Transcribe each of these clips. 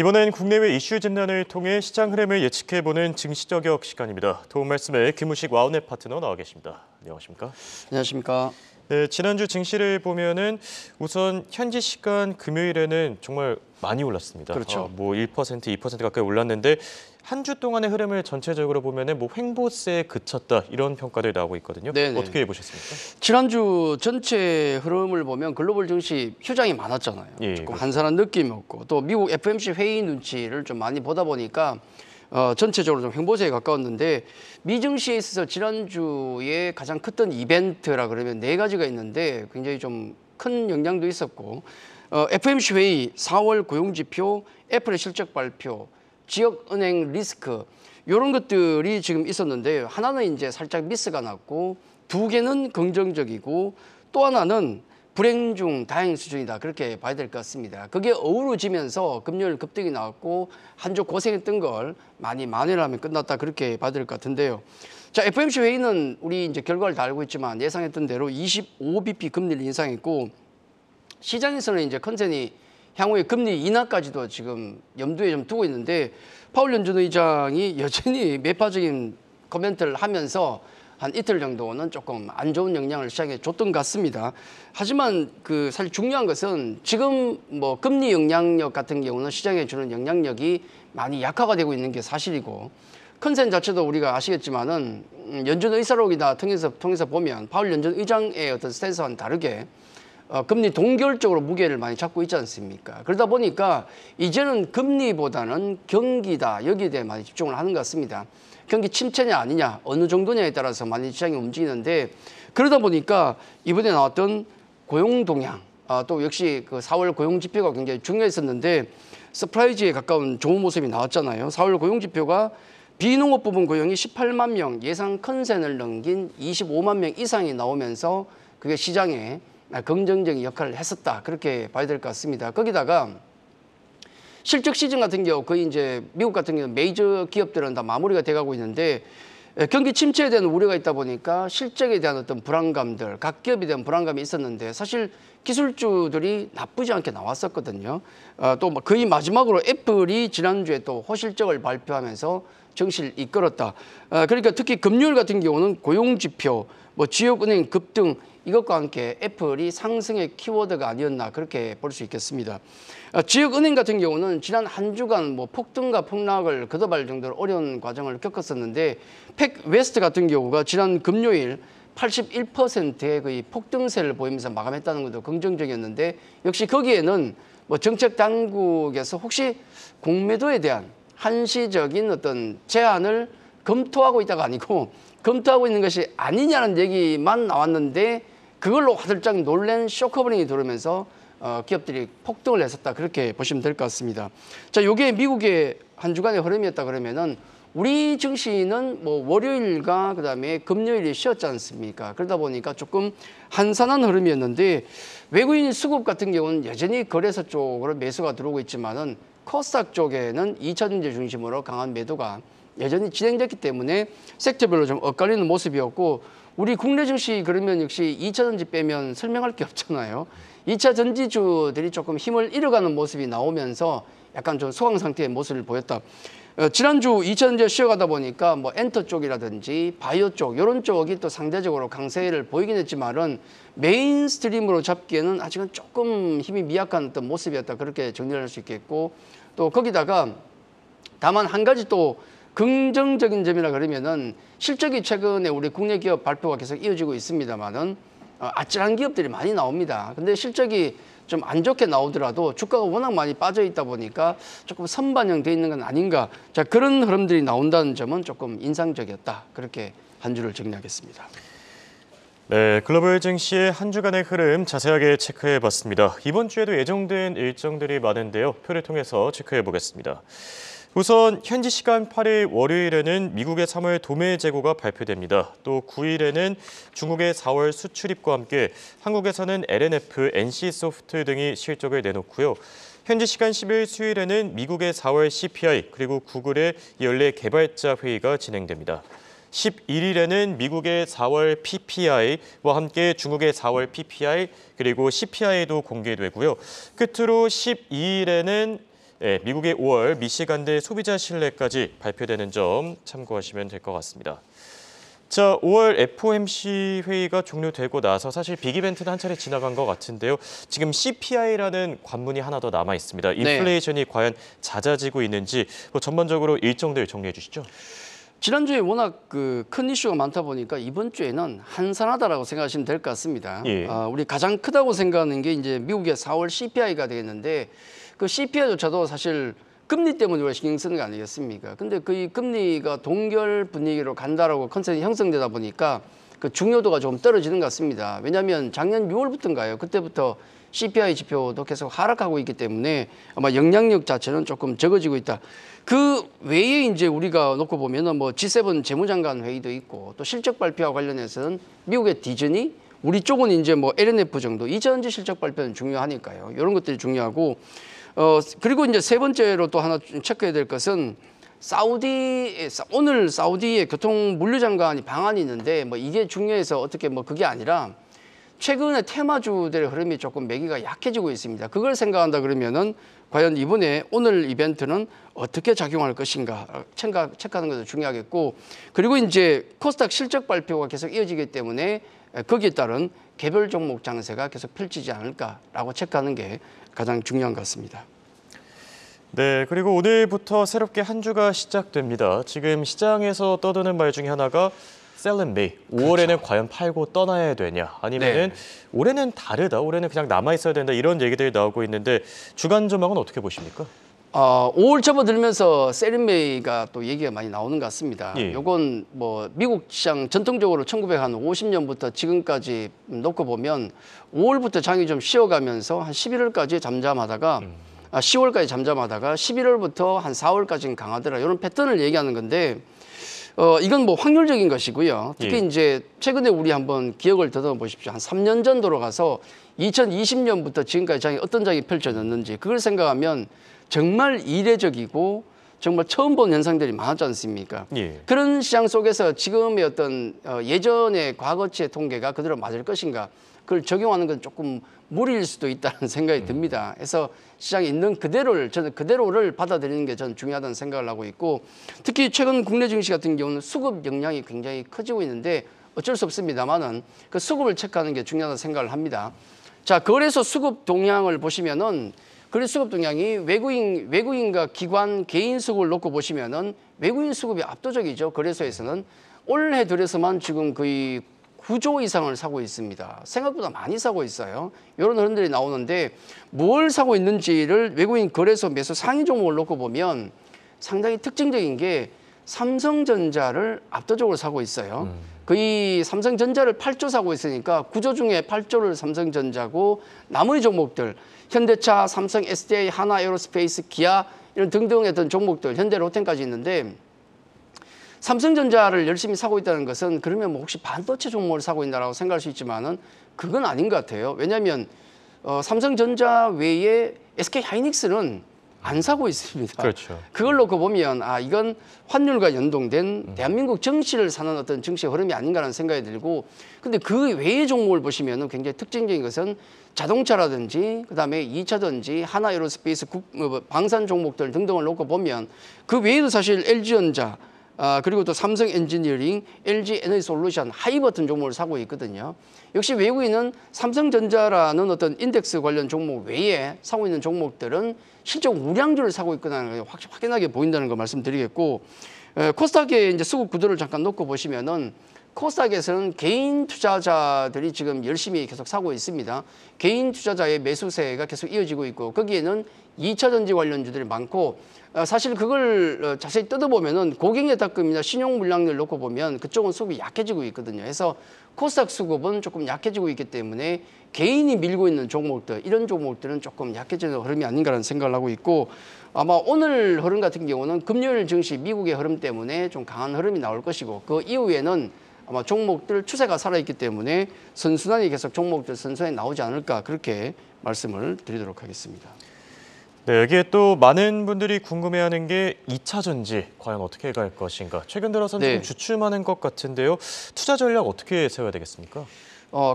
이번엔 국내외 이슈 진단을 통해 시장 흐름을 예측해보는 증시저격 시간입니다. 도움 말씀에 김우식 와우넷 파트너 나와 계십니다. 안녕하십니까? 안녕하십니까? 네, 지난주 증시를 보면은 우선 현지 시간 금요일에는 정말 많이 올랐습니다. 그렇죠. 1%, 2% 가까이 올랐는데 한 주 동안의 흐름을 전체적으로 보면은 횡보세에 그쳤다 이런 평가들이 나오고 있거든요. 네네. 어떻게 보셨습니까? 지난주 전체 흐름을 보면 글로벌 증시 휴장이 많았잖아요. 예, 조금 그렇죠. 한산한 느낌이었고 또 미국 FOMC 회의 눈치를 좀 많이 보다 보니까 전체적으로 좀 횡보세에 가까웠는데 미증시에 있어서 지난주에 가장 컸던 이벤트라 그러면 네 가지가 있는데 굉장히 좀 큰 영향도 있었고 FOMC 회의, 4월 고용지표, 애플의 실적 발표, 지역은행 리스크 이런 것들이 지금 있었는데 하나는 이제 살짝 미스가 났고 두 개는 긍정적이고 또 하나는 불행 중 다행 수준이다 그렇게 봐야 될 것 같습니다. 그게 어우러지면서 금요일 급등이 나왔고 한 주 고생했던 걸 많이 만회를 하면 끝났다 그렇게 봐야 될 것 같은데요. 자, FOMC 회의는 우리 이제 결과를 다 알고 있지만 예상했던 대로 25bp 금리를 인상했고 시장에서는 이제 컨센이 향후에 금리 인하까지도 지금 염두에 좀 두고 있는데 파월 연준 의장이 여전히 매파적인 코멘트를 하면서 한 이틀 정도는 조금 안 좋은 영향을 시장에 줬던 것 같습니다. 하지만 사실 중요한 것은 지금 뭐 금리 영향력 같은 경우는 시장에 주는 영향력이 많이 약화가 되고 있는 게 사실이고 컨센 자체도 우리가 아시겠지만은 연준 의사록이나 통해서 보면 파월 연준 의장의 어떤 스탠스와는 다르게 금리 동결적으로 무게를 많이 잡고 있지 않습니까? 그러다 보니까 이제는 금리보다는 경기다 여기에 대해 많이 집중을 하는 것 같습니다. 경기 침체냐 아니냐 어느 정도냐에 따라서 많이 시장이 움직이는데 그러다 보니까 이번에 나왔던 고용 동향 또 역시 4월 고용 지표가 굉장히 중요했었는데 서프라이즈에 가까운 좋은 모습이 나왔잖아요. 4월 고용 지표가 비농업 부분 고용이 18만 명 예상 컨센을 넘긴 25만 명 이상이 나오면서 그게 시장에 긍정적인 역할을 했었다 그렇게 봐야 될 것 같습니다. 거기다가 실적 시즌 같은 경우 거의 이제 미국 같은 경우 메이저 기업들은 다 마무리가 돼가고 있는데 경기 침체에 대한 우려가 있다 보니까 실적에 대한 어떤 불안감들 각 기업에 대한 불안감이 있었는데 사실 기술주들이 나쁘지 않게 나왔었거든요. 또 거의 마지막으로 애플이 지난주에 또 호실적을 발표하면서 증시를 이끌었다. 그러니까 특히 금요일 같은 경우는 고용지표, 지역은행 급등 이것과 함께 애플이 상승의 키워드가 아니었나 그렇게 볼 수 있겠습니다. 지역은행 같은 경우는 지난 한 주간 폭등과 폭락을 거듭할 정도로 어려운 과정을 겪었었는데 팩웨스트 같은 경우가 지난 금요일 81%의 거의 폭등세를 보이면서 마감했다는 것도 긍정적이었는데 역시 거기에는 정책 당국에서 혹시 공매도에 대한 한시적인 어떤 제안을 검토하고 있다가 아니고 검토하고 있는 것이 아니냐는 얘기만 나왔는데 그걸로 화들짝 놀란 쇼커버링이 들어오면서 기업들이 폭등을 했었다 그렇게 보시면 될 것 같습니다. 자, 요게 미국의 한 주간의 흐름이었다 그러면은 우리 증시는 월요일과 그다음에 금요일이 쉬었지 않습니까? 그러다 보니까 조금 한산한 흐름이었는데 외국인 수급 같은 경우는 여전히 거래소 쪽으로 매수가 들어오고 있지만은 코스닥 쪽에는 2차전지 중심으로 강한 매도가 여전히 진행됐기 때문에 섹터별로 좀 엇갈리는 모습이었고 우리 국내 증시 그러면 역시 2차전지 빼면 설명할 게 없잖아요. 2차 전지주들이 조금 힘을 잃어가는 모습이 나오면서 약간 좀 소강 상태의 모습을 보였다. 지난주 2차전지가 쉬어가다 보니까 엔터 쪽이라든지 바이오 쪽 이런 쪽이 또 상대적으로 강세를 보이긴 했지만은 메인스트림으로 잡기에는 아직은 조금 힘이 미약한 어떤 모습이었다 그렇게 정리를 할 수 있겠고 또 거기다가 다만 한 가지 또 긍정적인 점이라 그러면은 실적이 최근에 우리 국내 기업 발표가 계속 이어지고 있습니다만은 아찔한 기업들이 많이 나옵니다. 근데 실적이 좀 안 좋게 나오더라도 주가가 워낙 많이 빠져 있다 보니까 조금 선반영돼 있는 건 아닌가. 자, 그런 흐름들이 나온다는 점은 조금 인상적이었다. 그렇게 한 주를 정리하겠습니다. 네, 글로벌 증시의 한 주간의 흐름 자세하게 체크해봤습니다. 이번 주에도 예정된 일정들이 많은데요. 표를 통해서 체크해보겠습니다. 우선 현지 시간 8일 월요일에는 미국의 3월 도매 재고가 발표됩니다. 또 9일에는 중국의 4월 수출입과 함께 한국에서는 LNF, NC소프트 등이 실적을 내놓고요. 현지 시간 10일 수요일에는 미국의 4월 CPI 그리고 구글의 연례 개발자 회의가 진행됩니다. 11일에는 미국의 4월 PPI와 함께 중국의 4월 PPI 그리고 CPI도 공개되고요. 끝으로 12일에는 네, 미국의 5월 미시간 대 소비자 신뢰까지 발표되는 점 참고하시면 될 것 같습니다. 자, 5월 FOMC 회의가 종료되고 나서 사실 빅 이벤트는 한 차례 지나간 것 같은데요. 지금 CPI라는 관문이 하나 더 남아 있습니다. 인플레이션이 과연 잦아지고 있는지 전반적으로 일정들 정리해 주시죠. 지난주에 워낙 큰 이슈가 많다 보니까 이번 주에는 한산하다라고 생각하시면 될 것 같습니다. 예. 우리 가장 크다고 생각하는 게 이제 미국의 4월 CPI가 되겠는데 그 CPI조차도 사실 금리 때문에 우리가 신경 쓰는 거 아니겠습니까? 근데 그 금리가 동결 분위기로 간다라고 컨센이 형성되다 보니까 그 중요도가 좀 떨어지는 것 같습니다. 왜냐하면 작년 6월부터인가요? 그때부터 CPI 지표도 계속 하락하고 있기 때문에 아마 영향력 자체는 조금 적어지고 있다. 그 외에 이제 우리가 놓고 보면은 뭐 G7 재무장관 회의도 있고 또 실적 발표와 관련해서는 미국의 디즈니, 우리 쪽은 이제 뭐 LNF 정도 이전지 실적 발표는 중요하니까요. 이런 것들이 중요하고 그리고 이제 세 번째로 또 하나 체크해야 될 것은 오늘 사우디의 교통 물류장관이 방안이 있는데 뭐 이게 중요해서 어떻게 뭐 그게 아니라 최근에 테마주들의 흐름이 조금 매기가 약해지고 있습니다. 그걸 생각한다 그러면은 과연 이번에 오늘 이벤트는 어떻게 작용할 것인가 체크하는 것도 중요하겠고 그리고 이제 코스닥 실적 발표가 계속 이어지기 때문에 거기에 따른 개별 종목 장세가 계속 펼치지 않을까라고 체크하는 게 가장 중요한 것 같습니다. 네, 그리고 오늘부터 새롭게 한 주가 시작됩니다. 지금 시장에서 떠드는 말 중에 하나가 Sell and May. 5월에는 그렇죠. 과연 팔고 떠나야 되냐? 아니면은 네. 올해는 다르다. 올해는 그냥 남아 있어야 된다. 이런 얘기들이 나오고 있는데 주간 전망은 어떻게 보십니까? 5월 접어들면서 세린메이가 또 얘기가 많이 나오는 것 같습니다. 예. 요건 뭐 미국 시장 전통적으로 1950년부터 지금까지 놓고 보면 5월부터 장이 좀 쉬어가면서 한 11월까지 잠잠하다가 10월까지 잠잠하다가 11월부터 한 4월까지는 강하더라. 이런 패턴을 얘기하는 건데 이건 뭐 확률적인 것이고요. 특히 예. 이제 최근에 우리 한번 기억을 더듬어 보십시오. 한 3년 전 돌아가서 2020년부터 지금까지 장이 어떤 장이 펼쳐졌는지 그걸 생각하면 정말 이례적이고 정말 처음 본 현상들이 많았지 않습니까? 예. 그런 시장 속에서 지금의 어떤 예전의 과거치의 통계가 그대로 맞을 것인가? 그걸 적용하는 건 조금 무리일 수도 있다는 생각이 듭니다. 그래서 시장에 있는 그대로를 저는 그대로를 받아들이는 게 저는 중요하다는 생각을 하고 있고 특히 최근 국내 증시 같은 경우는 수급 영향이 굉장히 커지고 있는데 어쩔 수 없습니다만은 그 수급을 체크하는 게 중요하다는 생각을 합니다. 자, 거래소 수급 동향을 보시면은 거래소 수급 동향이 외국인과 기관 개인 수급을 놓고 보시면은 외국인 수급이 압도적이죠. 거래소에서는 올해 들어서만 지금 거의 9조 이상을 사고 있습니다. 생각보다 많이 사고 있어요. 이런 흐름들이 나오는데 뭘 사고 있는지를 외국인 거래소 매수 상위 종목을 놓고 보면 상당히 특징적인 게 삼성전자를 압도적으로 사고 있어요. 거의 삼성전자를 8조 사고 있으니까 9조 중에 8조를 삼성전자고 나머지 종목들 현대차, 삼성, SDI, 하나에어로스페이스, 기아 이런 등등 했던 종목들 현대로템까지 있는데 삼성전자를 열심히 사고 있다는 것은 그러면 뭐 혹시 반도체 종목을 사고 있나라고 생각할 수 있지만은 그건 아닌 것 같아요. 왜냐하면 삼성전자 외에 SK하이닉스는 안 사고 있습니다. 그렇죠. 그걸 놓고 보면 이건 환율과 연동된 대한민국 정시를 사는 어떤 정시의 흐름이 아닌가라는 생각이 들고 근데 그 외의 종목을 보시면은 굉장히 특징적인 것은 자동차라든지 그다음에 2차전지, 하나에어로스페이스, 방산 종목들 등등을 놓고 보면 그 외에도 사실 LG전자 그리고 또 삼성 엔지니어링, LG 에너지솔루션, 하이브 같은 종목을 사고 있거든요. 역시 외국인은 삼성전자라는 어떤 인덱스 관련 종목 외에 사고 있는 종목들은 실적 우량주를 사고 있거나 확연하게 보인다는 거 말씀드리겠고 코스닥의 이제 수급 구도를 잠깐 놓고 보시면은 코스닥에서는 개인 투자자들이 지금 열심히 계속 사고 있습니다. 개인 투자자의 매수세가 계속 이어지고 있고 거기에는 2차전지 관련주들이 많고 사실 그걸 자세히 뜯어보면은 고객예탁금이나 신용물량을 놓고 보면 그쪽은 수급이 약해지고 있거든요. 그래서 코스닥 수급은 조금 약해지고 있기 때문에 개인이 밀고 있는 종목들 이런 종목들은 조금 약해지는 흐름이 아닌가라는 생각을 하고 있고 아마 오늘 흐름 같은 경우는 금요일 증시 미국의 흐름 때문에 좀 강한 흐름이 나올 것이고 그 이후에는 아마 종목들 추세가 살아있기 때문에 선순환이 계속 종목들 선순환이 나오지 않을까 그렇게 말씀을 드리도록 하겠습니다. 네, 여기에 또 많은 분들이 궁금해하는 게 2차 전지 과연 어떻게 갈 것인가. 최근 들어서는 좀 주춤하는 것 같은데요. 투자 전략 어떻게 세워야 되겠습니까?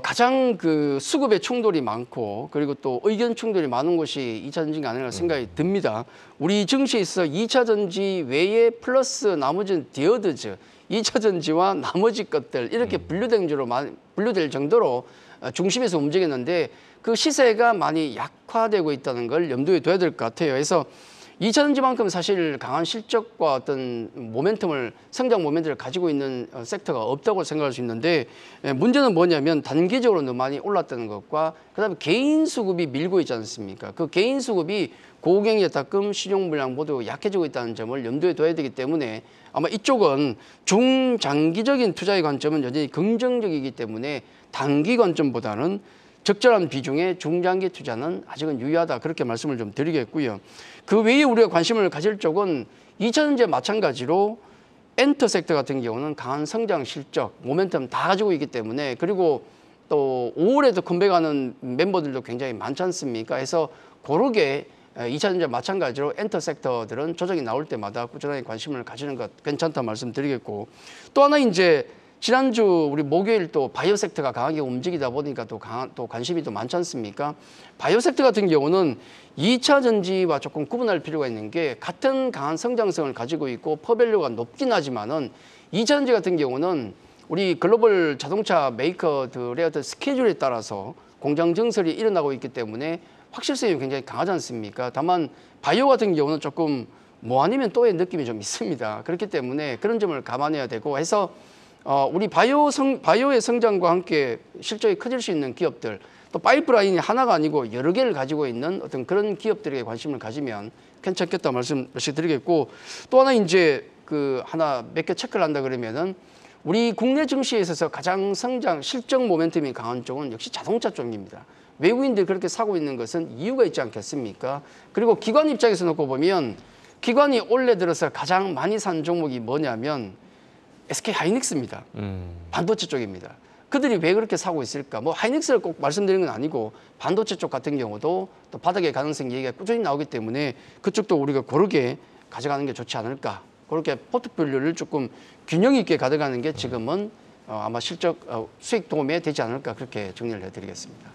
가장 그 수급의 충돌이 많고 그리고 또 의견 충돌이 많은 곳이 2차 전지가 아니라 생각이 듭니다. 우리 증시에 있어 2차 전지 외에 플러스 나머지는 디어드즈, 2차 전지와 나머지 것들 이렇게 분류될 정도로 중심에서 움직였는데 그 시세가 많이 약화되고 있다는 걸 염두에 둬야 될 것 같아요. 그래서 2차 전지만큼 사실 강한 실적과 어떤 성장 모멘트를 가지고 있는 섹터가 없다고 생각할 수 있는데 문제는 뭐냐면 단기적으로 너무 많이 올랐다는 것과 그다음에 개인 수급이 밀고 있지 않습니까? 그 개인 수급이 고경제탁금, 신용 물량 모두 약해지고 있다는 점을 염두에 둬야 되기 때문에 아마 이쪽은 중장기적인 투자의 관점은 여전히 긍정적이기 때문에 단기 관점보다는 적절한 비중의 중장기 투자는 아직은 유의하다 그렇게 말씀을 좀 드리겠고요. 그 외에 우리가 관심을 가질 쪽은 2차 전지와 마찬가지로 엔터 섹터 같은 경우는 강한 성장 실적, 모멘텀 다 가지고 있기 때문에 그리고 또 5월에도 컴백하는 멤버들도 굉장히 많지 않습니까? 그래서 고르게 2차 전지와 마찬가지로 엔터 sektor들은 조정이 나올 때마다 꾸준하게 관심을 가지는 것 괜찮다 말씀드리겠고 또 하나 이제 지난주 우리 목요일 또 바이오 섹터가 강하게 움직이다 보니까 또 관심이 또 많지 않습니까? 바이오 섹터 같은 경우는 2차 전지와 조금 구분할 필요가 있는 게 같은 강한 성장성을 가지고 있고 퍼밸류가 높긴 하지만은 2차 전지 같은 경우는 우리 글로벌 자동차 메이커들의 어떤 스케줄에 따라서 공장 증설이 일어나고 있기 때문에 확실성이 굉장히 강하지 않습니까? 다만 바이오 같은 경우는 조금 뭐 아니면 또의 느낌이 좀 있습니다. 그렇기 때문에 그런 점을 감안해야 되고 해서 우리 바이오의 성장과 함께 실적이 커질 수 있는 기업들 또 파이프라인이 하나가 아니고 여러 개를 가지고 있는 어떤 그런 기업들에게 관심을 가지면 괜찮겠다 말씀 드리겠고 또 하나 이제 그 하나 몇 개 체크를 한다 그러면은 우리 국내 증시에 있어서 가장 실적 모멘텀이 강한 쪽은 역시 자동차 쪽입니다. 외국인들이 그렇게 사고 있는 것은 이유가 있지 않겠습니까? 그리고 기관 입장에서 놓고 보면 기관이 올해 들어서 가장 많이 산 종목이 뭐냐면 SK 하이닉스입니다. 반도체 쪽입니다. 그들이 왜 그렇게 사고 있을까? 뭐 하이닉스를 꼭 말씀드리는 건 아니고 반도체 쪽 같은 경우도 또 바닥의 가능성 얘기가 꾸준히 나오기 때문에 그쪽도 우리가 고르게 가져가는 게 좋지 않을까? 그렇게 포트폴리오를 조금 균형 있게 가져가는 게 지금은 아마 실적 수익 도움에 되지 않을까 그렇게 정리를 해드리겠습니다.